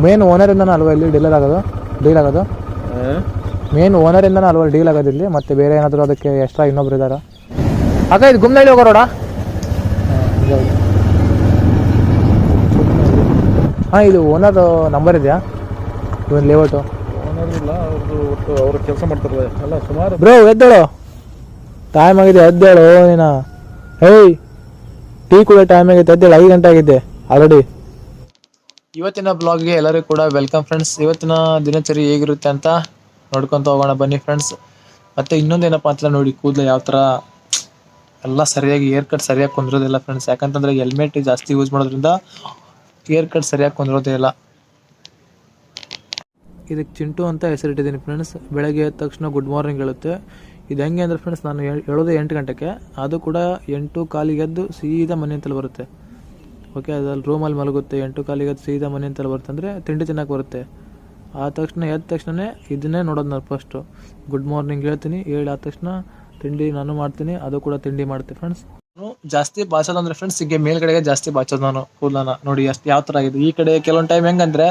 Main ಓನರಿಂದನೇ ಅಲ್ವಾ ಇಲ್ಲಿ deal ಆಗೋದು ಮೇನ್ ಓನರಿಂದನೇ ಅಲ್ವಾ ಡೀಲ್ ಆಗೋದು ಇಲ್ಲಿ, ಮತ್ತೆ ಬೇರೆ ಏನಾದರೂ ಅದಕ್ಕೆ ಎಕ್ಸ್ಟ್ರಾ ಇನ್ನೊಬ್ರು ಇದ್ದಾರಾ? ಅಕ್ಕ ಇದು ಗುಮ್ನಳ್ಳಿ ಹೋಗೋ ರೋಡ? ಹಾಂ, ಇದು ಓನರ್ ನಂಬರ್ ಇದೆಯಾ ಇವನ್ ಲೇಔಟು? ಓನರ್ ಇಲ್ಲ, ಅವ್ರು ಕೆಲಸ ಮಾಡ್ತಾರೆ ಎಲ್ಲ ಸುಮಾರು. ಬ್ರೋ ಎದ್ದೇಳು, ಟೈಮ್ ಆಗಿದೆ, ಎದ್ದೇಳು ನೀನು. ಹೇಯ್, ಟೀ ಕೂಡ ಟೈಮ್ ಆಗಿದೆ, ಎದ್ದೇಳು, 5 ಗಂಟೆ ಆಗಿದೆ ಆಲ್ರೆಡಿ. ಇವತ್ತಿನ ಬ್ಲಾಗ್ಗೆ ಎಲ್ಲರಿಗೂ ಕೂಡ ವೆಲ್ಕಮ್ ಫ್ರೆಂಡ್ಸ್. ಇವತ್ತಿನ ದಿನಚರಿ ಹೇಗಿರುತ್ತೆ ಅಂತ ನೋಡ್ಕೊತ ಹೋಗೋಣ ಬನ್ನಿ ಫ್ರೆಂಡ್ಸ್. ಮತ್ತು ಇನ್ನೊಂದೇನಪ್ಪ ಅಂತ ನೋಡಿ, ಕೂದಲು ಯಾವ ಥರ ಎಲ್ಲ ಸರಿಯಾಗಿ ಏರ್ ಕಟ್ ಸರಿಯಾಗಿ ಕುಂದಿರೋದಿಲ್ಲ ಫ್ರೆಂಡ್ಸ್. ಯಾಕಂತಂದರೆ ಹೆಲ್ಮೆಟ್ ಜಾಸ್ತಿ ಯೂಸ್ ಮಾಡೋದ್ರಿಂದ ಏರ್ ಕಟ್ ಸರಿಯಾಗಿ ಕುಂದಿರೋದೇ ಇಲ್ಲ. ಇದಕ್ಕೆ ಚಿಂಟು ಅಂತ ಹೆಸರಿಟ್ಟಿದ್ದೀನಿ ಫ್ರೆಂಡ್ಸ್. ಬೆಳಗ್ಗೆ ಎದ್ದ ತಕ್ಷಣ ಗುಡ್ ಮಾರ್ನಿಂಗ್ ಹೇಳುತ್ತೆ. ಇದು ಹೆಂಗೆ ಅಂದರೆ ಫ್ರೆಂಡ್ಸ್, ನಾನು ಹೇಳೋದು 8 ಗಂಟೆಗೆ, ಅದು ಕೂಡ 8:15 ಎದ್ದು ಸೀದಾ ಮನೆ ಅಂತಲ್ಲಿ ಬರುತ್ತೆ. ಓಕೆ, ಅದ್ರಲ್ಲಿ ರೂಮಲ್ಲಿ ಮಲಗುತ್ತೆ. 8:15 ಎದ್ದು ಸೀದಾ ಮನೆ ಅಂತಲ್ಲಿ ಬರುತ್ತೆ, ಅಂದರೆ ತಿಂಡಿ ತಿನ್ನಕ್ಕೆ ಬರುತ್ತೆ. ಆದ ತಕ್ಷಣ ಎದ್ದ ತಕ್ಷಣವೇ ಇದನ್ನೇ ನೋಡೋದು ನಾನು ಫಸ್ಟು. ಗುಡ್ ಮಾರ್ನಿಂಗ್ ಹೇಳ್ತೀನಿ, ಹೇಳಿ ಆದ ತಕ್ಷಣ ತಿಂಡಿ ನಾನು ಮಾಡ್ತೀನಿ, ಅದು ಕೂಡ ತಿಂಡಿ ಮಾಡುತ್ತೆ ಫ್ರೆಂಡ್ಸ್. ನಾನು ಜಾಸ್ತಿ ಬಾಚೋದು ಅಂದರೆ ಫ್ರೆಂಡ್ಸ್, ಈಗ ಮೇಲ್ಗಡೆಗೆ ಜಾಸ್ತಿ ಬಾಚೋದು ನಾನು ಕೂದಲನ್ನ. ನೋಡಿ ಎಷ್ಟು ಯಾವ ಥರ ಆಗಿದೆ. ಈ ಕಡೆ ಕೆಲವೊಂದು ಟೈಮ್ ಹೆಂಗಂದರೆ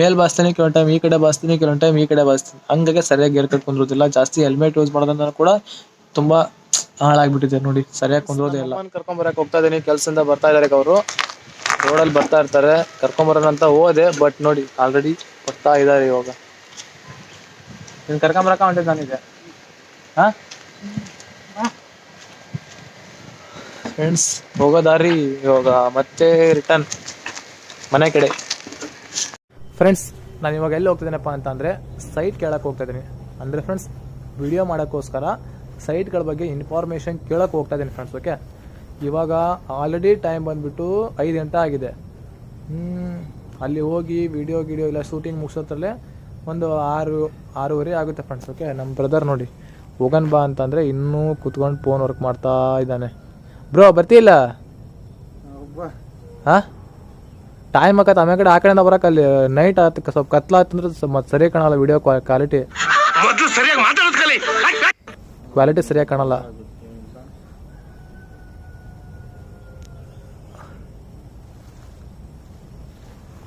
ಮೇಲ್ ಬಾಸ್ತೀನಿ, ಕೆಲವೊಂದು ಟೈಮ್ ಈ ಕಡೆ ಬಾಸ್ತೀನಿ, ಕೆಲವೊಂದು ಟೈಮ್ ಈ ಕಡೆ ಬಾಸ್ತೀನಿ. ಹಂಗಾಗಿ ಸರಿಯಾಗಿ ಏರ್ ಕಟ್ ಕುಂದಿರೋದಿಲ್ಲ. ಜಾಸ್ತಿ ಹೆಲ್ಮೆಟ್ ಯೂಸ್ ಮಾಡೋದ್ರಿಂದ ಕೂಡ ತುಂಬ ಹಾಳಾಗ್ಬಿಟ್ಟಿದೆ ನೋಡಿ, ಸರಿಯಾಗಿ ಕುಂದಿರೋದೇ ಇಲ್ಲ. ಕರ್ಕೊಂಬರಕ್ಕೆ ಹೋಗ್ತಾ ಇದ್ದೀನಿ, ಕೆಲಸದಿಂದ ಬರ್ತಾ ಇದ್ದಾರೆ ಅವರು, ರೋಡಲ್ಲಿ ಬರ್ತಾ ಇರ್ತಾರೆ. ಕರ್ಕೊಂಬರೋಣ ಅಂತ ಹೋದೆ, ಬಟ್ ನೋಡಿ ಆಲ್ರೆಡಿ ಬರ್ತಾ ಇದ್ದಾರೆ ಇವಾಗ. ನೀನು ಕರ್ಕೊಂಬರಕ್ಕೆ ಹೊಂಟಿದ್ದು ನಾನಿದೆ. ಹಾಂ ಫ್ರೆಂಡ್ಸ್, ಹೋಗೋ ದಾರಿ ಇವಾಗ ಮತ್ತೆ ರಿಟರ್ನ್ ಮನೆ ಕಡೆ. ಫ್ರೆಂಡ್ಸ್, ನಾನು ಇವಾಗ ಎಲ್ಲಿ ಹೋಗ್ತಿದ್ದೀನಪ್ಪ ಅಂತಂದರೆ ಸೈಟ್ ಕೇಳಕ್ಕೆ ಹೋಗ್ತಾ ಇದ್ದೀನಿ. ಅಂದರೆ ಫ್ರೆಂಡ್ಸ್, ವಿಡಿಯೋ ಮಾಡೋಕ್ಕೋಸ್ಕರ ಸೈಟ್ಗಳ ಬಗ್ಗೆ ಇನ್ಫಾರ್ಮೇಷನ್ ಕೇಳೋಕ್ಕೆ ಹೋಗ್ತಾ ಇದ್ದೀನಿ ಫ್ರೆಂಡ್ಸ್. ಓಕೆ, ಇವಾಗ ಆಲ್ರೆಡಿ ಟೈಮ್ ಬಂದುಬಿಟ್ಟು 5 ಗಂಟೆ ಆಗಿದೆ. ಅಲ್ಲಿ ಹೋಗಿ ವಿಡಿಯೋ ಇಲ್ಲ ಶೂಟಿಂಗ್ ಮುಗಿಸೋದ್ರಲ್ಲೇ ಒಂದು 6:30 ಆಗುತ್ತೆ ಫ್ರೆಂಡ್ಸ್. ಓಕೆ, ನಮ್ಮ ಬ್ರದರ್ ನೋಡಿ ಹೋಗನ್ ಬಾ ಅಂತಂದರೆ ಇನ್ನೂ ಕೂತ್ಕೊಂಡು ಫೋನ್ ವರ್ಕ್ ಮಾಡ್ತಾ ಇದ್ದಾನೆ. ಬ್ರೋ ಬರ್ತಿಲ್ಲ? ಹಾಂ, ಟೈಮ್ ಆಕತ್ತೆ. ಆಮೇಲೆ ಕಡೆ ಆ ಕಡೆಯಿಂದ ಬರೋಕೆ ಅಲ್ಲಿ ನೈಟ್ ಆತಕ್ಕೆ ಸ್ವಲ್ಪ ಕತ್ಲಾತಂದ್ರೆ ಮತ್ತೆ ಸರಿಯಾಗಿ ಕಾಣಲ್ಲ. ವಿಡಿಯೋ ಕ್ವಾಲಿಟಿ ಸರಿಯಾಗಿ ಕಾಣಲ್ಲ.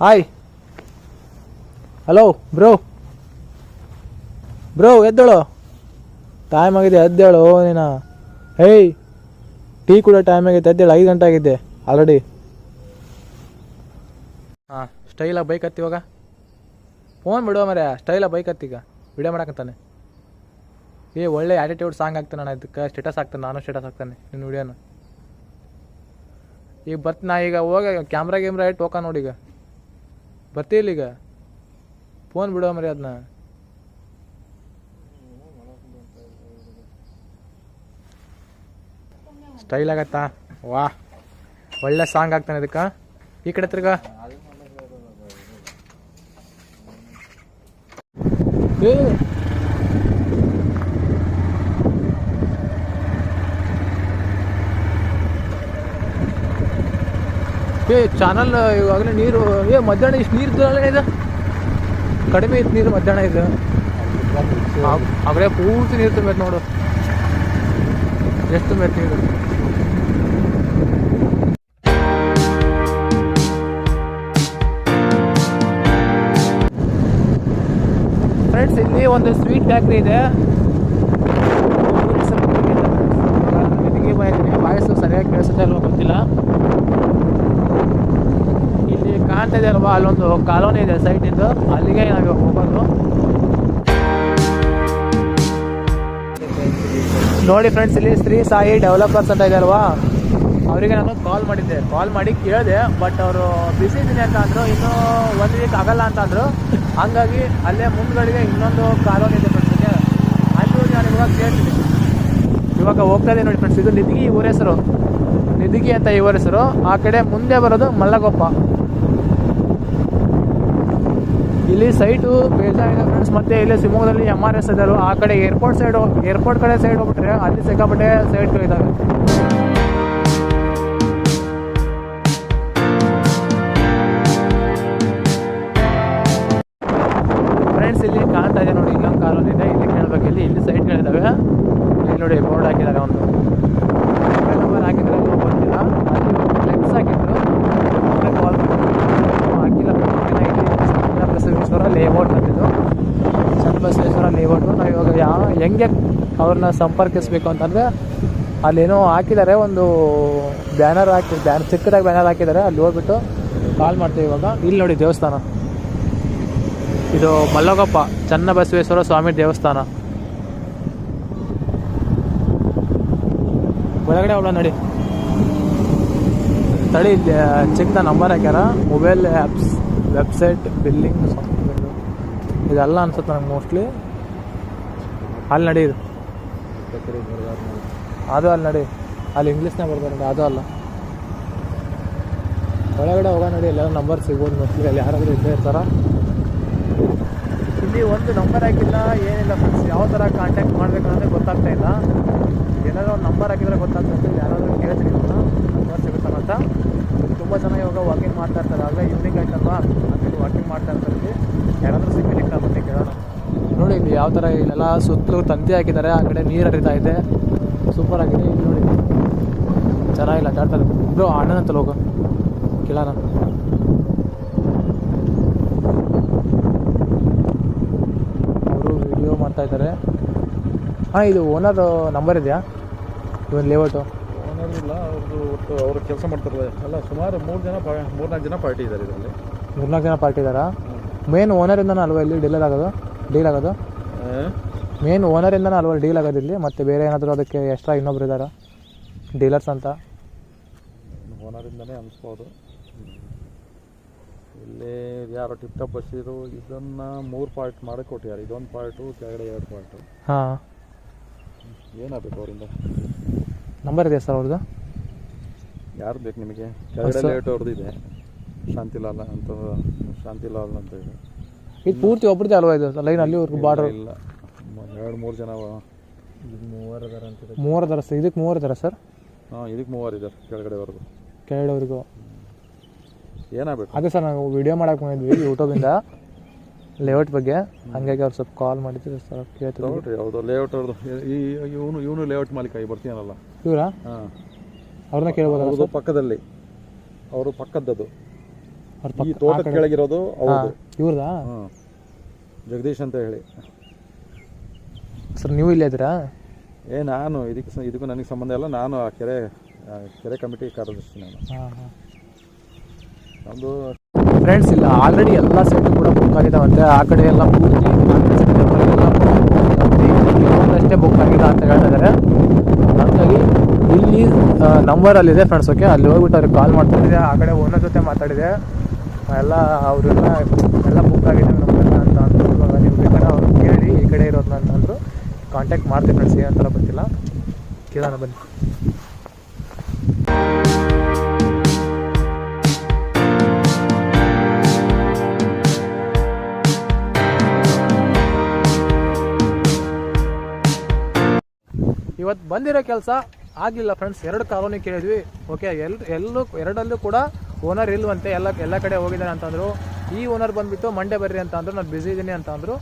ಹಾಯ್, ಹಲೋ ಬ್ರೋ ಎದ್ದೇಳು, ಟೈಮ್ ಆಗಿದೆ, ಎದ್ದೇಳು ನೀನು. ಹೇಯ್, ಟೀ ಕೂಡ ಟೈಮ್ ಆಗೈತೆ, ಎದ್ದೇಳು, 5 ಗಂಟೆ ಆಗಿದೆ ಆಲ್ರೆಡಿ. ಹಾಂ, ಸ್ಟೈಲಾಗಿ ಬೈಕ್ ಹತ್ತಿ ಇವಾಗ. ಫೋನ್ ಬಿಡುವ ಮರೆ, ಸ್ಟೈಲಾಗಿ ಬೈಕ್ ಹತ್ತೀಗ ವಿಡಿಯೋ ಮಾಡಕ್ಕಂತಾನೆ. ಒಳ್ಳೆ ಆ್ಯಟಿಟ್ಯೂಡ್ ಸಾಂಗ್ ಆಗ್ತಾನೆ. ನಾನು ಇದಕ್ಕೆ ಸ್ಟೇಟಸ್ ಹಾಕ್ತಾನೆ, ನಾನು ಸ್ಟೇಟಸ್ ಹಾಕ್ತಾನೆ ನಿನ್ನ ವಿಡಿಯೋನ. ಈಗ ಬರ್ತೀನಿ ನಾ, ಈಗ ಹೋಗ ಕ್ಯಾಮ್ರಾ ಇಟ್ಟು ಹೋಗ ನೋಡಿ. ಈಗ ಬರ್ತೀಲ್ಲ, ಈಗ ಫೋನ್ ಬಿಡುವ ಮರಿ ಅದನ್ನ. ಸ್ಟೈಲ್ ಆಗತ್ತಾ? ವಾ, ಒಳ್ಳೆ ಸಾಂಗ್ ಆಗ್ತಾನೆ ಇದಕ್ಕೆ. ಈ ಕಡೆ ತಿರ್ಗ ಚಾನಲ್ ಇವಾಗಲೇ ನೀರು ಮಧ್ಯಾಹ್ನ ಇಷ್ಟು ನೀರು ಇದೆ, ಕಡಿಮೆ ಇತ್ತು ನೀರು ಮಧ್ಯಾಹ್ನ ಇದು. ಆಗಲೇ ಪೂರ್ತಿ ನೀರು ತುಂಬೈತೆ ನೋಡು, ಎಷ್ಟು ತುಂಬೈತೆ ನೀರು. ಫ್ರೆಂಡ್ಸ್, ಇಲ್ಲಿ ಒಂದು ಸ್ವೀಟ್ ಫ್ಯಾಕ್ಟ್ರಿ ಇದೆ. ಬಾಯಸ್ಸು ಸರಿಯಾಗಿ ಕೇಳಿಸುತ್ತೆ ಅಲ್ವಾ ಗೊತ್ತಿಲ್ಲ. ಇಲ್ಲಿ ಕಾಣ್ತಾ ಇದೆ ಅಲ್ವಾ, ಅಲ್ಲೊಂದು ಕಾಲೋನಿ ಇದೆ ಸೈಟಿಂದು, ಅಲ್ಲಿಗೆ ನಾವು ಹೋಗೋದು. ನೋಡಿ ಫ್ರೆಂಡ್ಸ್, ಇಲ್ಲಿ ಶ್ರೀ ಸಾಯಿ ಡೆವಲಪರ್ಸ್ ಅಂತ ಇದೆ ಅಲ್ವಾ, ಅವರಿಗೆ ನಾನು ಕಾಲ್ ಮಾಡಿ ಕೇಳಿದೆ. ಬಟ್ ಅವರು ಬಿಸಿ ಇದ್ದೀನಿ ಅಂತ ಅಂದರು, ಇನ್ನೂ 1 ವೀಕ್ ಆಗಲ್ಲ ಅಂತ ಅಂದರು. ಹಂಗಾಗಿ ಅಲ್ಲೇ ಮುಂದ್ಗಡೆಗೆ ಇನ್ನೊಂದು ಕಾಲೋನಿ ಇದೆ ಫ್ರೆಂಡ್ಸ್ಗೆ, ಅಲ್ಲಿ ನಾನು ಇವಾಗ ಕೇಳ್ತೀನಿ. ಇವಾಗ ಹೋಗ್ತಾ ಇದೆ ನೋಡಿ ಫ್ರೆಂಡ್ಸ್, ಇದು ನಿಧಿಗಿ ಊರ ಹೆಸರು, ನಿಧಿಗಿ ಅಂತ ಇವರ ಹೆಸರು. ಆ ಕಡೆ ಮುಂದೆ ಬರೋದು ಮಲ್ಲಗೊಪ್ಪ. ಇಲ್ಲಿ ಸೈಟು ಬೇಜಾರಿದೆ ಫ್ರೆಂಡ್ಸ್. ಮತ್ತೆ ಇಲ್ಲಿ ಶಿವಮೊಗ್ಗದಲ್ಲಿ MRS ಇದೆ, ಆ ಕಡೆ ಏರ್ಪೋರ್ಟ್ ಕಡೆ ಸೈಡ್ ಹೋಗ್ಬಿಟ್ರೆ ಅಲ್ಲಿ ಸಿಕ್ಕಾಪಟ್ಟೆ ಸೈಟ್ಗಳಿದ್ದಾವೆ. ಫ್ರೆಂಡ್ಸ್, ಇಲ್ಲಿ ಕಾಣ್ತಾ ಇದೆ ನೋಡಿ, ಇಲ್ಲೊಂದು ಕಾಲೋನಿ ಇದೆ, ಇಲ್ಲಿ ಕೇಳಬೇಕು. ಇಲ್ಲಿ ಸೈಟ್ಗಳಿದ್ದಾವೆ. ಇಲ್ಲಿ ನೋಡಿ ಬೋರ್ಡ್ ಹಾಕಿದ್ದಾರೆ, ಒಂದು ನಂಬರ್ ಹಾಕಿದ್ರೆ ಗೊತ್ತಿಲ್ಲ, ಅಲ್ಲಿ ಫ್ಲೆಕ್ಸ್ ಹಾಕಿದ್ರು. ಕಾಲ್ ಹಾಕಿಲ್ಲ, ಹೆಂಗೆ ಅವ್ರನ್ನ ಸಂಪರ್ಕಿಸಬೇಕು ಅಂತಂದರೆ ಅಲ್ಲೇನೋ ಹಾಕಿದ್ದಾರೆ, ಒಂದು ಬ್ಯಾನರ್ ಚಿಕ್ಕದಾಗಿ ಬ್ಯಾನರ್ ಹಾಕಿದ್ದಾರೆ. ಅಲ್ಲಿ ಹೋಗ್ಬಿಟ್ಟು ಕಾಲ್ ಮಾಡ್ತೀವಿ. ಇವಾಗ ಇಲ್ಲಿ ನೋಡಿ ದೇವಸ್ಥಾನ, ಇದು ಮಲ್ಲಗೊಪ್ಪ ಚನ್ನಬಸವೇಶ್ವರ ಸ್ವಾಮಿ ದೇವಸ್ಥಾನ. ಒಳಗಡೆ ಅವಳ ನಡಿ ತಡಿ, ಚಿಕ್ಕ ನಂಬರ್ ಹಾಕ್ಯಾರ. Mobile apps, website, billing software ಇದೆಲ್ಲ ಅನ್ಸುತ್ತೆ ನನಗೆ ಮೋಸ್ಟ್ಲಿ. ಅಲ್ಲಿ ನಡಿ, ಇದು ಅದು ಅಲ್ಲಿ ನಡಿ, ಅಲ್ಲಿ ಇಂಗ್ಲೀಷ್ನಾಗ ಬರ್ತಾರೆ ನೋಡಿ, ಅದು ಅಲ್ಲ. ಒಳಗಡೆ ಹೋಗೋ ನೋಡಿ, ಎಲ್ಲ ನಂಬರ್ ಸಿಗ್ಬೋದು ಮೋಸ್ಟ್ಲಿ. ಅಲ್ಲಿ ಯಾರಾದರೂ ಇದ್ದೇ ಇರ್ತಾರ. ಇಲ್ಲಿ ಒಂದು ನಂಬರ್ ಹಾಕಿಲ್ಲ, ಏನಿಲ್ಲ ಫ್ರೆಂಡ್ಸ್. ಯಾವ ಥರ ಕಾಂಟ್ಯಾಕ್ಟ್ ಮಾಡಬೇಕು ಅನ್ನೋದೇ ಗೊತ್ತಾಗ್ತಾ ಇಲ್ಲ. ಏನಾದರೂ ಒಂದು ನಂಬರ್ ಹಾಕಿದ್ರೆ ಗೊತ್ತಾಗ್ತದೆ. ಯಾರಾದರೂ ಕೇಳ್ತೀನಿ ನಂಬರ್ ಸಿಗುತ್ತಂತ. ತುಂಬ ಜನ ಇವಾಗ ವಾಕಿಂಗ್ ಮಾಡ್ತಾ ಇರ್ತಾರೆ. ಆದರೆ ಈವ್ನಿಂಗ್ ಆಯ್ತಲ್ವಾ, ಅದಕ್ಕೆ ವಾಕಿಂಗ್ ಮಾಡ್ತಾ ಇರ್ತಾರೆ. ಯಾರಾದರೂ ಸಿಗ್ಲಿಕ್ಕೆ ಮತ್ತೆ ಕೇಳೋಣ. ನೋಡಿ ಇಲ್ಲಿ ಯಾವ ಥರ ಇಲ್ಲೆಲ್ಲ ಸುತ್ತಲೂ ತಂತಿ ಹಾಕಿದ್ದಾರೆ. ಆ ಕಡೆ ನೀರು ಹರಿತಾ ಇದೆ, ಸೂಪರ್ ಆಗಿದೆ. ಇಲ್ಲಿ ನೋಡಿ ಚೆನ್ನಾಗಿಲ್ಲ ಆಟಾಡ್ತಾರೆ. ಇಬ್ಬರು ಅಣ್ಣನಂತಲ್ಲ ಹೋಗೋ ಕೇಳೋಣ. ಅವರು ವಿಡಿಯೋ ಮಾಡ್ತಾ ಇದ್ದಾರೆ. ಹಾಂ, ಇದು ಓನರ್ ನಂಬರ್ ಇದೆಯಾ ಇವನ್ ಲೇಔಟು? ಓನರ್ ಇಲ್ಲ, ಅವ್ರದ್ದು ಒಟ್ಟು ಅವರು ಕೆಲಸ ಮಾಡ್ತಾರಲ್ಲ ಎಲ್ಲ. ಸುಮಾರು 3-4 ಜನ ಪಾರ್ಟಿ ಇದ್ದಾರೆ ಇದರಲ್ಲಿ. 3-4 ಜನ ಪಾರ್ಟಿ ಇದ್ದಾರಾ? ಮೇನ್ ಓನರಿಂದನೇ ಅಲ್ವಾ ಇಲ್ಲಿ ಡೀಲ್ ಆಗೋದು? ಮೇನ್ ಓನರಿಂದನೇ ಅಲ್ವಾ ಡೀಲ್ ಆಗೋದು ಇಲ್ಲಿ? ಮತ್ತು ಬೇರೆ ಏನಾದರೂ ಅದಕ್ಕೆ ಎಕ್ಸ್ಟ್ರಾ ಇನ್ನೊಬ್ರು ಇದ್ದಾರಾ ಡೀಲರ್ಸ್ ಅಂತ? ಓನರಿಂದನೇ ಅನಿಸ್ಬೋದು. ಇಲ್ಲಿ ಯಾರೋ ಟಿಪ್ ಟಾಪ್ ಬಸ್ಸಿರು ಇದನ್ನು 3 ಪಾರ್ಟ್ ಮಾಡಕ್ಕೆ ಕೊಟ್ಟಿದ್ದಾರೆ. ಇದೊಂದು ಪಾರ್ಟು, ಕೆಳಗಡೆ 2 ಪಾರ್ಟು. ಹಾಂ, ಏನಾಗಬೇಕು ಅವರಿಂದ? ನಂಬರ್ ಇದೆಯಾ ಸರ್ ಅವ್ರದ್ದು? ಯಾರು ಬೇಕು ನಿಮಗೆ? ಕೆಳಗಡೆ ಲೇಟ್ ಅವ್ರದ್ದು ಇದೆ, ಶಾಂತಿಲಾಲ್ ಅಂತ ಇದೆ. ಇದು ಪೂರ್ತಿ ಒಬ್ರದ್ದೇ ಅಲ್ವಾ ಇದು ಲೈನ್? ಅಲ್ಲಿವರೆಗೂ ಬಾರ್ಡರ್ ಇಲ್ಲ, 2-3 ಜನ ಮೂವರು ಇದಾರೆ ಸರ್. ಇದಕ್ಕೆ 3 ಇದ್ದಾರೆ ಸರ್? ಹಾಂ, ಇದಕ್ಕೆ 3 ಇದ್ದಾರೆ ಕೆಳಗಡೆವರೆಗೂ. ಕೆಳಗಡೆವರೆಗೂ ಏನಾಗಬೇಕು? ಅದೇ ಸರ್, ನಾವು ವಿಡಿಯೋ ಮಾಡಕ್ಕೆ ಬಂದಿದ್ವಿ ಯೂಟ್ಯೂಬಿಂದ ಲೇಔಟ್ ಬಗ್ಗೆ. ಹಂಗಾಗಿ ಅವ್ರು ಸ್ವಲ್ಪ ಕಾಲ್ ಮಾಡಿದ್ರು ಸರ್, ಕೇಳ್ತೀವಿ. ನೋಡ್ರಿ, ಹೌದು ಲೇಔಟ್ ಅವ್ರದ್ದು. ಇವನು ಲೇಔಟ್ ಮಾಲೀಕ ಬರ್ತೀನಲ್ಲ ಇವರಾ? ಹಾಂ, ಅವ್ರನ್ನ ಕೇಳ್ಬೋದು. ಅವ್ರದ್ದು ಪಕ್ಕದಲ್ಲಿ, ಅವರು ಪಕ್ಕದ್ದದು ಈ ತೋಟದ ಕೆಳಗಿರೋದು ಹೌದು ಇವ್ರದಾ? ಹಾಂ, ಜಗದೀಶ್ ಅಂತ ಹೇಳಿ. ಸರ್ ನೀವು ಇಲ್ಲೇ ಇದ್ದೀರಾ? ನಾನು ಇದಕ್ಕೂ ನನಗೆ ಸಂಬಂಧ ಇಲ್ಲ. ನಾನು ಆ ಕೆರೆ ಕಮಿಟಿ ಕಾರ್ಯದರ್ಶಿ ನಾನು. ಹಾಂ ಹಾಂ. ನಮ್ಮದು ಫ್ರೆಂಡ್ಸ್ ಇಲ್ಲ, ಆಲ್ರೆಡಿ ಎಲ್ಲ ಸೆಟ್ ಕೂಡ ಬುಕ್ ಆಗಿದ್ದಾವಂತೆ. ಆ ಕಡೆ ಎಲ್ಲ ಪೂರ್ತಿ ಅಷ್ಟೇ ಬುಕ್ ಆಗಿದೆ ಅಂತ ಹೇಳ್ತಾ ಇದ್ದಾರೆ. ಹಾಗಾಗಿ ಇಲ್ಲಿ ನಂಬರಲ್ಲಿದೆ ಫ್ರೆಂಡ್ಸ್. ಓಕೆ, ಅಲ್ಲಿ ಹೋಗ್ಬಿಟ್ಟು ಅವ್ರಿಗೆ ಕಾಲ್ ಮಾಡ್ತಿದ್ದೆ. ಆ ಕಡೆ ಓನರ್ ಜೊತೆ ಮಾತಾಡಿದೆ. ಎಲ್ಲ ಅವರೆಲ್ಲ ಬುಕ್ ಆಗಿದೆ ನಮ್ಮೆಲ್ಲ ಅಂತ ಅಂದರು. ಇವಾಗ ನೀವು ಬೇಕಾದ್ರೆ ಅವ್ರು ಕೇಳಿ ಈ ಕಡೆ ಇರೋದನ್ನ ಅಂತಂದರು. ಕಾಂಟ್ಯಾಕ್ಟ್ ಮಾಡ್ತೀನಿ ಫ್ರೆಂಡ್ಸ್, ಏನಂತಾರ ಗೊತ್ತಿಲ್ಲ, ಕೇಳೋಣ ಬನ್ನಿ. ಇವತ್ತು ಬಂದಿರೋ ಕೆಲಸ ಆಗಲಿಲ್ಲ ಫ್ರೆಂಡ್ಸ್. 2 ಕಾಲೋನಿ ಕೇಳಿದ್ವಿ. ಓಕೆ, ಎರಡಲ್ಲೂ ಕೂಡ ಓನರ್ ಇಲ್ವಂತೆ. ಎಲ್ಲ ಕಡೆ ಹೋಗಿದ್ದಾನೆ ಅಂತಂದರು. ಈ ಓನರ್ ಬಂದುಬಿಟ್ಟು ಮಂಡೇ ಬರ್ರಿ ಅಂತ ಅಂದರು. ನಾನು ಬ್ಯುಸಿ ಇದ್ದೀನಿ ಅಂತ ಅಂದರು.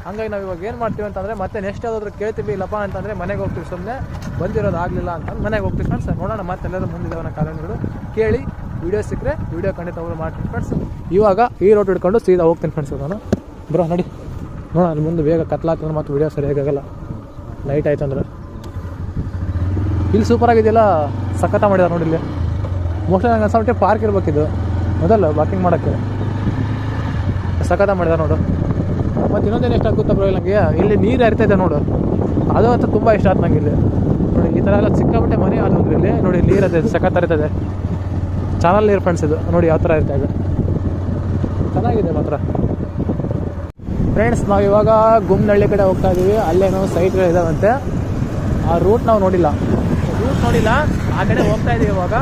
ಹಂಗಾಗಿ ನಾವು ಇವಾಗ ಏನು ಮಾಡ್ತೀವಿ ಅಂತಂದರೆ ಮತ್ತೆ ನೆಕ್ಸ್ಟ್ ಯಾವುದಾದ್ರೂ ಕೇಳ್ತೀವಿ. ಇಲ್ಲಪ್ಪ ಅಂತಂದರೆ ಮನೆಗೆ ಹೋಗ್ತೀವಿ. ಸುಮ್ಮನೆ ಬಂದಿರೋದು ಆಗಲಿಲ್ಲ ಅಂತಂದು ಮನೆಗೆ ಹೋಗ್ತೀವಿ ಫ್ರೆಂಡ್ಸ್. ನೋಡೋಣ ಮತ್ತೆ ಎಲ್ಲರೂ ಮುಂದಿದ್ದಾವನ್ನ ಕಾಲೋನಿಗಳು ಕೇಳಿ ವೀಡಿಯೋ ಸಿಕ್ಕರೆ ವೀಡಿಯೋ ಖಂಡಿತ ಅವರು ಮಾಡ್ತೀನಿ ಫ್ರೆಂಡ್ಸ್. ಇವಾಗ ಈ ರೋಡ್ ಹಿಡ್ಕೊಂಡು ಸೀದಾ ಹೋಗ್ತೀನಿ ಫ್ರೆಂಡ್ಸ್. ನಾನು ಬ್ರೋ ನಡಿ ನೋಡೋಣ. ಅಲ್ಲಿ ಮುಂದೆ ಬೇಗ ಕತ್ಲಾಗ್ತಂದ್ರೆ ಮತ್ತು ವೀಡಿಯೋ ಸರಿಯಾಗಲ್ಲ, ಲೈಟ್ ಆಯ್ತು ಅಂದ್ರೆ. ಇಲ್ಲಿ ಸೂಪರ್ ಆಗಿದೆಯಲ್ಲ, ಸಖತ್ತ ಮಾಡಿದ್ದಾರೆ ನೋಡಿ. ಇಲ್ಲಿ ಮೋಸ್ಟ್ಲಿ ನಂಗೆ ಅನ್ಸಮಟ್ಟೆ ಪಾರ್ಕ್ ಇರಬೇಕಿದು ಮೊದಲು ವಾಕಿಂಗ್ ಮಾಡೋಕ್ಕೆ. ಸಖತ್ತ ಮಾಡಿದ್ದಾರೆ ನೋಡು. ಮತ್ತು ಇನ್ನೊಂದೇನು ಇಷ್ಟ ಆಗುತ್ತಾ ಬ್ರೋ ನನಗೆ, ಇಲ್ಲಿ ನೀರು ಹರಿತೈತೆ ನೋಡು. ಅದು ಅಂತ ತುಂಬ ಇಷ್ಟ ಆಯ್ತು ನಂಗೆ. ಇಲ್ಲಿ ನೋಡಿ ಈ ಥರ ಎಲ್ಲ ಸಿಕ್ಕಾಬಿಟ್ಟೆ ಮನೆ ಆದೋದ್ರೆ ಇಲ್ಲಿ ನೋಡಿ ನೀರು ಹರಿತೈತೆ, ಸಖತ್ ಹರಿತದೆ. ಚಾನಲ್ ನೀರು ಫ್ರೆಂಡ್ಸ್ ಇದು. ನೋಡಿ ಯಾವ ಥರ ಇರ್ತದೆ, ಚೆನ್ನಾಗಿದೆ ಮಾತ್ರ ಫ್ರೆಂಡ್ಸ್. ನಾವು ಇವಾಗ ಗುಮ್ನಹಳ್ಳಿ ಕಡೆ ಹೋಗ್ತಾ ಇದ್ದೀವಿ. ಅಲ್ಲೇನೋ ಸೈಟ್ಗಳಿದಾವಂತೆ. ಆ ರೂಟ್ ನಾವು ನೋಡಿಲ್ಲ. ಆ ಕಡೆ ಹೋಗ್ತಾ ಇದ್ದೀವಿ. ಇವಾಗ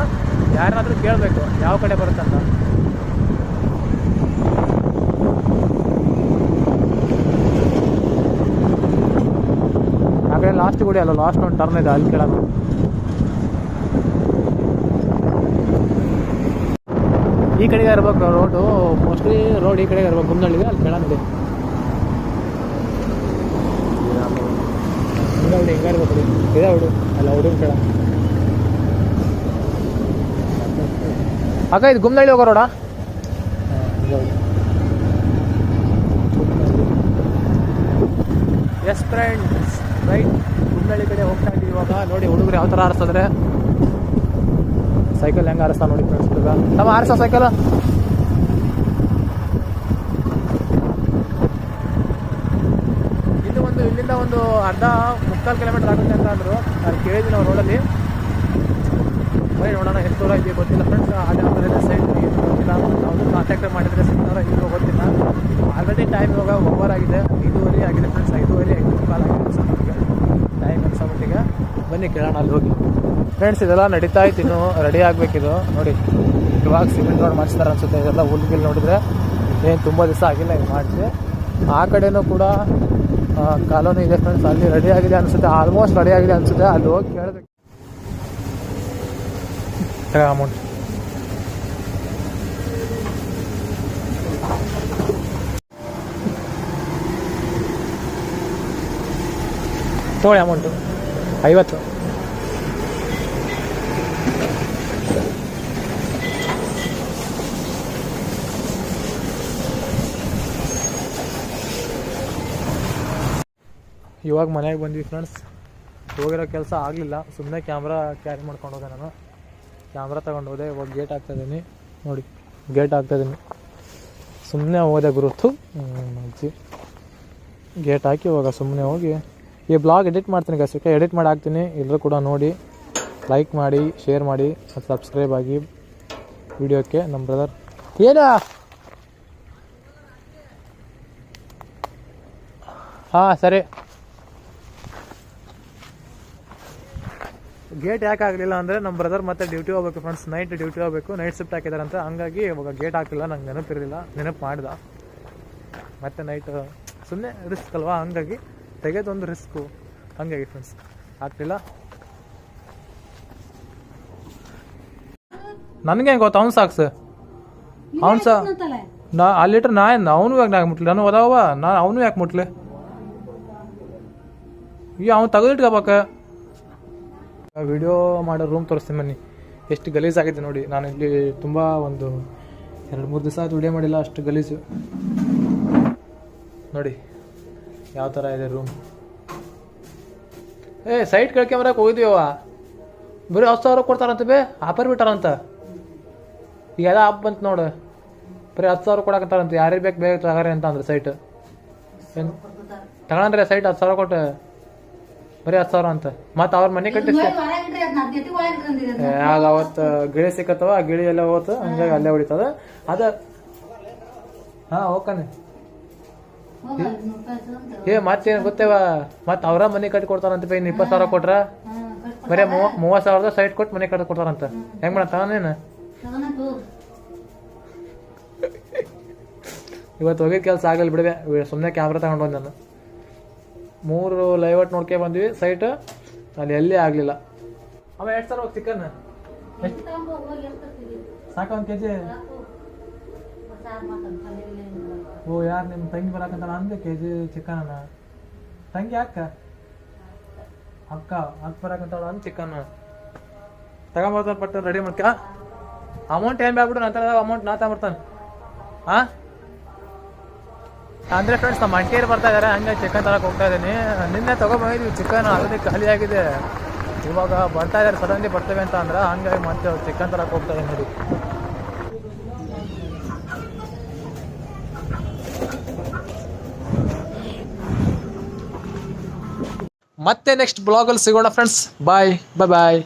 ಯಾರನ್ನಾದ್ರೂ ಕೇಳಬೇಕು ಯಾವ ಕಡೆ ಬರುತ್ತಂತ. ಆ ಕಡೆ ಲಾಸ್ಟ್ ಗುಡಿ ಅಲ್ಲ, ಲಾಸ್ಟ್ ಒಂದು ಟರ್ನ್ ಇದೆ, ಅಲ್ಲಿ ಕೇಳೋಣ. ಈ ಕಡೆಗೆ ಇರ್ಬೇಕು ರೋಡು, ಮೋಸ್ಟ್ಲಿ ರೋಡ್ ಈ ಕಡೆಗೆ ಇರ್ಬೇಕು ಗುಮ್ನಹಳ್ಳಿಗೆ. ಅಲ್ಲಿ ಕೇಳೋಣ ನೋಡಿ. ಹಿಂಗೆ ಇರ್ಬೇಕು ಇದೆ ಹುಡು ಅಲ್ಲ, ಹುಡುಗ ಕೇಳ. ಅಕ್ಕ ಇದು ಗುಮ್ನಹಳ್ಳಿ ಹೋಗೋ ರೋಡಾ? ಎಸ್ ಫ್ರೆಂಡ್ಸ್, ರೈಟ್ ಗುಂಡಳ್ಳಿ ಕಡೆ ಹೋಗ್ತಾ ಇದ್ದೀವಿ ಇವಾಗ. ನೋಡಿ ಹುಡುಗರು ಯಾವ ಥರ ಆರಿಸಿದ್ರೆ ಸೈಕಲ್ ಹೆಂಗೆ ಆರಿಸ್ತಾ ನೋಡಿ ಫ್ರೆಂಡ್ಸ್. ಹುಡುಗ ನಮ್ಮ ಆರಿಸೋ ಸೈಕಲ್ ಇಲ್ಲಿಂದ ಒಂದು ಅರ್ಧ ಮುಕ್ಕಾಲು ಕಿಲೋಮೀಟರ್ ಆಗುತ್ತೆ ಅಂತ ಅಂದರು. ಅಲ್ಲಿ ಕೇಳಿದ್ವಿ ನಾವು ರೋಡಲ್ಲಿ. ಬರೀ ನೋಡೋಣ ಎಷ್ಟು ದೂರ ಇದೆಯಾ ಗೊತ್ತಿಲ್ಲ ಫ್ರೆಂಡ್ಸ್. ಅದೇ ಸೈಡ್ ಗೊತ್ತಿಲ್ಲ, ನಾವು ಕಾಂಟ್ಯಾಕ್ಟ್ ಮಾಡಿದರೆ ಸಿಗ್ತಾರೋ ಇಲ್ಲೋ ಗೊತ್ತಿಲ್ಲ. ಆಲ್ರೆಡಿ ಟೈಮ್ ಇವಾಗ ಓವರ್ ಆಗಿದೆ, 5:30 ಆಗಿದೆ ಫ್ರೆಂಡ್ಸ್. 5:30 ಆಗಿದೆ ನಮಗೆ ಟೈಮ್ ಅನ್ಸೋಮಟ್ಟಿಗೆ. ಬನ್ನಿ ಕೇಳೋಣ ಅಲ್ಲಿ ಹೋಗಿ. ಫ್ರೆಂಡ್ಸ್ ಇದೆಲ್ಲ ನಡೀತಾ ಇತ್ತು, ಇನ್ನೂ ರೆಡಿ ಆಗಬೇಕಿದು. ನೋಡಿ ಇವಾಗ ಸಿಮೆಂಟ್ ರೋಡ್ ಮಾಡಿಸ್ತಾರೆ ಅನಿಸುತ್ತೆ. ಇದೆಲ್ಲ ಹುಲ್ಗಿಲ್ ನೋಡಿದರೆ ಏನು ತುಂಬ ದಿವಸ ಆಗಿಲ್ಲ ಇದು ಮಾಡಿಸಿ. ಆ ಕಡೆನೂ ಕೂಡ ಕಾಲೋನಿ ಇದೆ ಫ್ರೆಂಡ್ಸ್, ಅಲ್ಲಿ ರೆಡಿ ಆಗಿದೆ ಅನಿಸುತ್ತೆ, ಆಲ್ಮೋಸ್ಟ್ ರೆಡಿ ಆಗಿದೆ ಅನಿಸುತ್ತೆ. ಅಲ್ಲಿ ಹೋಗಿ ಕೇಳಬೇಕು ಅಮೌಂಟ್. ತೊಗೊಳ್ಳಿ ಅಮೌಂಟು 50. ಇವಾಗ ಮನೆಗೆ ಬಂದ್ವಿ ಫ್ರೆಂಡ್ಸ್. ಹೋಗಿರೋ ಕೆಲಸ ಆಗಲಿಲ್ಲ, ಸುಮ್ಮನೆ ಕ್ಯಾಮ್ರಾ ಕ್ಯಾರಿ ಮಾಡ್ಕೊಂಡು ಹೋದೆ. ನಾನು ಕ್ಯಾಮ್ರಾ ತೊಗೊಂಡು ಹೋದೆ. ಇವಾಗ ಗೇಟ್ ಹಾಕ್ತಾಯಿದ್ದೀನಿ ನೋಡಿ, ಗೇಟ್ ಹಾಕ್ತಾಯಿದ್ದೀನಿ. ಸುಮ್ಮನೆ ಹೋದೆ ಗುರುತು ಅಜ್ಜಿ ಗೇಟ್ ಹಾಕಿ ಇವಾಗ ಸುಮ್ಮನೆ ಹೋಗಿ ಈ ಬ್ಲಾಗ್ ಎಡಿಟ್ ಮಾಡ್ತೀನಿ ಗಸಕ್ಕೆ, ಎಡಿಟ್ ಮಾಡಿ ಹಾಕ್ತೀನಿ. ಎಲ್ಲರೂ ಕೂಡ ನೋಡಿ, ಲೈಕ್ ಮಾಡಿ, ಶೇರ್ ಮಾಡಿ ಮತ್ತು ಸಬ್ಸ್ಕ್ರೈಬ್ ಆಗಿ ವಿಡಿಯೋಕ್ಕೆ. ನಮ್ಮ ಬ್ರದರ್ ಏನಾ ಹಾಂ ಸರಿ. ಗೇಟ್ ಯಾಕೆ ಆಗಲಿಲ್ಲ ಅಂದರೆ ನಮ್ಮ ಬ್ರದರ್ ಮತ್ತೆ ಡ್ಯೂಟಿ ಹೋಗ್ಬೇಕು ಫ್ರೆಂಡ್ಸ್. ನೈಟ್ ಡ್ಯೂಟಿ ಹೋಗಬೇಕು, ನೈಟ್ ಶಿಫ್ಟ್ ಹಾಕಿದಾರಂತೆ. ಹಂಗಾಗಿ ಇವಾಗ ಗೇಟ್ ಹಾಕಿಲ್ಲ. ನಂಗೆ ನೆನಪಿರಲಿಲ್ಲ, ನೆನಪು ಮಾಡ್ದೆ. ಮತ್ತು ನೈಟ್ ಸುಮ್ಮನೆ ರಿಸ್ಕ್ ಅಲ್ವಾ, ಹಂಗಾಗಿ ತೆಗೆದೊಂದು ರಿಸ್ಕು. ಹಂಗಾಗಿ ಫ್ರೆಂಡ್ಸ್ ಆಗ್ತಿಲ್ಲ. ನನಗೆ ಹೆಂಗೆ ಗೊತ್ತು, ಅವ್ನು ಸಾಕ್ಸು ಅವ್ನು ನಾ ಅಲ್ಲಿಟ್ರೆ ಅವನು ಯಾಕೆ ಯಾಕೆ ಮುಟ್ಲಿ? ನಾನು ಓದಾವ ನಾನು ಅವನು ಯಾಕೆ ಮುಟ್ಲಿ? ಈ ಅವ್ನು ತೆಗೆದಿಟ್ಕೋಬೇಕ. ವಿಡಿಯೋ ಮಾಡೋ ರೂಮ್ ತೋರಿಸ್ತೀನಿ ಬನ್ನಿ. ಎಷ್ಟು ಗಲೀಜಾಗಿದೆ ನೋಡಿ. ನಾನು ಇಲ್ಲಿ ತುಂಬ ಒಂದು 2-3 ದಿವಸ ಆಯ್ತು ವಿಡಿಯೋ ಮಾಡಿಲ್ಲ, ಅಷ್ಟು ಗಲೀಜು ನೋಡಿ ಯಾವ ಥರ ಇದೆ ರೂಮ್. ಸೈಟ್ ಕೇಳ್ಕೊಂಬರಕ್ಕೆ ಹೋಗಿದ್ದೀವ, ಬರೀ 10,000 ಕೊಡ್ತಾರಂತ ಬೇ, ಆಫರ್ ಬಿಟ್ಟಾರಂತ. ಈಗ ಎಲ್ಲ ಆಪ್ ಬಂತು ನೋಡು, ಬರೀ 10,000 ಕೊಡಕತ್ತಾರಂತ. ಯಾರೇ ಬೇಕು ಬೇಗ ತಗಾರಿ ಅಂತ ಅಂದ್ರೆ ಸೈಟ್ ಏನು ತಗೊಂಡ್ರೆ ಸೈಟ್ 10,000 ಕೊಟ್ಟು ಬರೀ 10,000 ಅಂತ. ಮತ್ತು ಅವ್ರ ಮನೆ ಕಟ್ಟಿಸ್ತೇ ಆಗ ಅವತ್ತು ಗಿಳಿ ಸಿಕ್ಕತ್ತವ, ಆ ಗಿಳಿ ಎಲ್ಲ ಹೋತು, ಹಂಗಾಗಿ ಅಲ್ಲೇ ಹೊಡಿತದ ಅದ. ಹಾಂ ಹೋಗ್ತಾನೆ. ಮತ್ತೇನು ಗೊತ್ತೇವ, ಮತ್ತು ಅವರ ಮನೆ ಕಟ್ಟಿ ಕೊಡ್ತಾರಂತ. ಇನ್ನು 20,000 ಕೊಟ್ರ ಬರೀ 30,000 ಸೈಟ್ ಕೊಟ್ಟು ಮನೆ ಕಟ್ಟಿ ಕೊಡ್ತಾರಂತ. ಹೆಂಗ್ ಮಾಡತ್ತ ನೀನು? ಇವತ್ತು ಹೋಗಿದ ಕೆಲಸ ಆಗಲ್ಲ ಬಿಡವೆ, ಸುಮ್ಮನೆ ಕ್ಯಾಮ್ರಾ ತಗೊಂಡು ಬಂದು ನಾನು 3 ಲೈವಟ್ ನೋಡ್ಕೊ ಬಂದ್ವಿ. ಸೈಟ್ ಅಲ್ಲಿ ಎಲ್ಲಿ ಆಗಲಿಲ್ಲ. ಅವ ಎಷ್ಟು ಸರ್ ಹೋಗಿ ಚಿಕನ್ ಸಾಕ 1 kg? ಓ ಯಾರು ನಿಮ್ಮ ತಂಗಿ ಬರಕಂತ ಅಂದೆ kg ಚಿಕನ್. ತಂಗಿ ಅಕ್ಕ ಬರಕಂತ ಅಂದ್ ಚಿಕನ್ ತಗೊಂಬರ್ತಾನೆ. ಪಟ್ಟ ರೆಡಿ ಮಾಡ್ಕ. ಅಮೌಂಟ್ ಏನು ಬ್ಯಾಬಿಡು, ನಂತರ ಅಮೌಂಟ್ ನಾ ತಗೊಂಬರ್ತಾನೆ. ಹಾಂ ಅಂದರೆ ಫ್ರೆಂಡ್ಸ್ ನಮ್ಮ ಅಂಟಿಯರು ಬರ್ತಾ ಇದ್ದಾರೆ, ಹಂಗೆ ಚಿಕನ್ ತರಕ್ಕೆ ಹೋಗ್ತಾ ಇದ್ದೀನಿ. ನಿನ್ನೆ ತೊಗೊಬಂದಿದ್ವಿ ಚಿಕನ್, ಆಲ್ರೆಡಿ ಖಾಲಿ ಆಗಿದೆ. ಇವಾಗ ಬರ್ತಾ ಇದ್ದಾರೆ, ಸಡನ್ಲಿ ಬರ್ತೇವೆ ಅಂತ ಅಂದ್ರೆ ಹಂಗಾಗಿ ಮತ್ತೆ ಚಿಕನ್ ತರಕ್ಕೆ ಹೋಗ್ತಾ ಇದ್ದೀನಿ ನೋಡಿ. ಮತ್ತೆ ನೆಕ್ಸ್ಟ್ ಬ್ಲಾಗಲ್ಲಿ ಸಿಗೋಣ ಫ್ರೆಂಡ್ಸ್. ಬಾಯ್ ಬಾಯ್.